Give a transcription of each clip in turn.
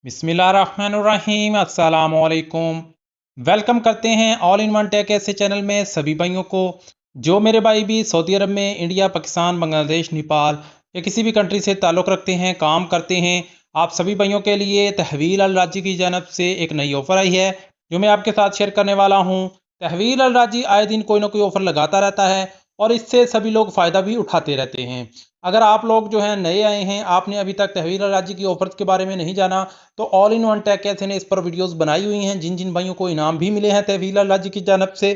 बिस्मिल्लाहिर्रहमानिर्रहीम, अस्सलामुअलैकुम। वेलकम करते हैं ऑल इन वन टेक ऐसे चैनल में सभी भाइयों को। जो मेरे भाई भी सऊदी अरब में, इंडिया, पाकिस्तान, बांग्लादेश, नेपाल या किसी भी कंट्री से ताल्लुक़ रखते हैं, काम करते हैं, आप सभी भाइयों के लिए तहवील अल राजी की जानब से एक नई ऑफ़र आई है जो मैं आपके साथ शेयर करने वाला हूँ। तहवील अल राजी आए दिन कोई ना कोई ऑफ़र लगाता रहता है और इससे सभी लोग फ़ायदा भी उठाते रहते हैं। अगर आप लोग जो हैं नए आए हैं, आपने अभी तक तहवील अल राजी की ऑफ़र्स के बारे में नहीं जाना, तो ऑल इन वन टेक कैसे ने इस पर वीडियोस बनाई हुई हैं। जिन जिन भाइयों को इनाम भी मिले हैं तहवील अल राजी की जानब से,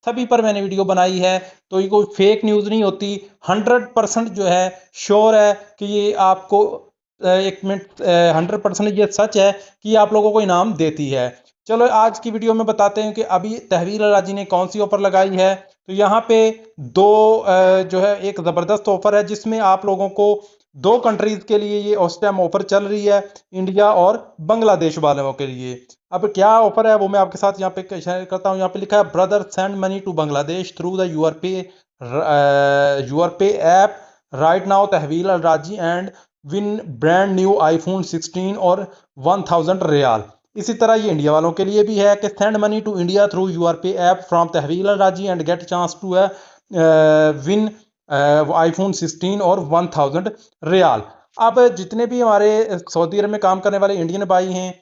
सभी पर मैंने वीडियो बनाई है। तो ये कोई फेक न्यूज़ नहीं होती, 100% जो है श्योर है कि ये आपको 1 मिनट 100% ये सच है कि आप लोगों को इनाम देती है। चलो आज की वीडियो में बताते हैं कि अभी तहवील अल राजी ने कौन सी ऑफ़र लगाई है। तो यहाँ पे दो जो है एक ज़बरदस्त ऑफ़र है जिसमें आप लोगों को दो कंट्रीज़ के लिए ये उस टाइम ऑफ़र चल रही है, इंडिया और बांग्लादेश वालों के लिए। अब क्या ऑफ़र है वो मैं आपके साथ यहाँ पे शेयर करता हूँ। यहाँ पे लिखा है brother send money to Bangladesh through the UrPay app right now Tahweel Al Rajhi and win brand new iPhone 16 और 1000 रियाल। इसी तरह ये इंडिया वालों के लिए भी है कि send money to India through UrPay app from Tahweel Al Rajhi and get chance to win iPhone 16 और 1000 रियाल। अब जितने भी हमारे सऊदी अरब में काम करने वाले इंडियन भाई हैं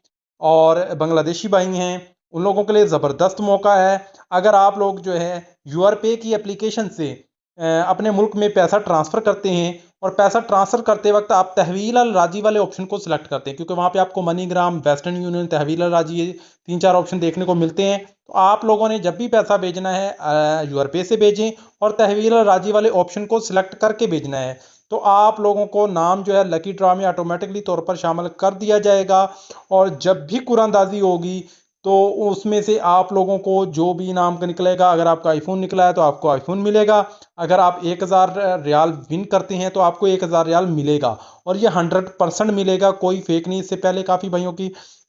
और बांग्लादेशी भाई हैं, उन लोगों के लिए ज़बरदस्त मौका है। अगर आप लोग जो है यूर पे की एप्लीकेशन से अपने मुल्क में पैसा ट्रांसफ़र करते हैं और पैसा ट्रांसफ़र करते वक्त आप तहवील अल राजी वाले ऑप्शन को सिलेक्ट करते हैं, क्योंकि वहाँ पे आपको मनीग्राम, वेस्टर्न यूनियन, तहवील अल राजी, ये 3-4 ऑप्शन देखने को मिलते हैं। तो आप लोगों ने जब भी पैसा भेजना है यूर पे से भेजें और तहवील अल राजी वाले ऑप्शन को सिलेक्ट करके भेजना है। तो आप लोगों को नाम जो है लकी ड्रा में ऑटोमेटिकली तौर पर शामिल कर दिया जाएगा और जब भी कुरानदाजी होगी तो उसमें से आप लोगों को जो भी इनाम का निकलेगा, अगर आपका आईफोन निकला है तो आपको आईफोन मिलेगा। अगर आप 1000 रियाल विन करते हैं तो आपको 1000 रियाल मिलेगा और ये 100% मिलेगा, कोई फेक नहीं। इससे पहले काफ़ी भाइयों की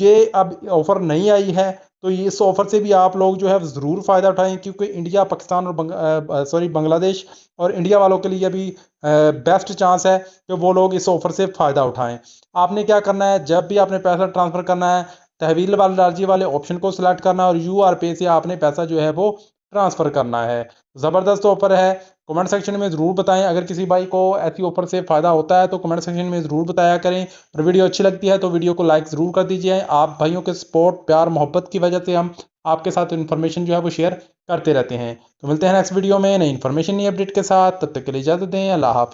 ये अब ऑफ़र नहीं आई है, तो ये इस ऑफ़र से भी आप लोग जो है ज़रूर फ़ायदा उठाएं, क्योंकि इंडिया, पाकिस्तान और बांग्लादेश और इंडिया वालों के लिए अभी बेस्ट चांस है कि वो लोग इस ऑफ़र से फ़ायदा उठाएं। आपने क्या करना है, जब भी आपने पैसा ट्रांसफ़र करना है, तहवील अल राजी वाले ऑप्शन को सिलेक्ट करना है और यूर पे से आपने पैसा जो है वो ट्रांसफ़र करना है। ज़बरदस्त ऑफ़र है। कमेंट सेक्शन में ज़रूर बताएं, अगर किसी भाई को ऐसी ऑफ़र से फ़ायदा होता है तो कमेंट सेक्शन में ज़रूर बताया करें और वीडियो अच्छी लगती है तो वीडियो को लाइक ज़रूर कर दीजिए। आप भाइयों के सपोर्ट, प्यार, मोहब्बत की वजह से हम आपके साथ इन्फॉर्मेशन जो है वो शेयर करते रहते हैं। तो मिलते हैं नेक्स्ट वीडियो में नई इन्फॉर्मेशन, नई अपडेट के साथ। तब तक के लिए इजाज़त दें। अल्लाह हाफ़िज़।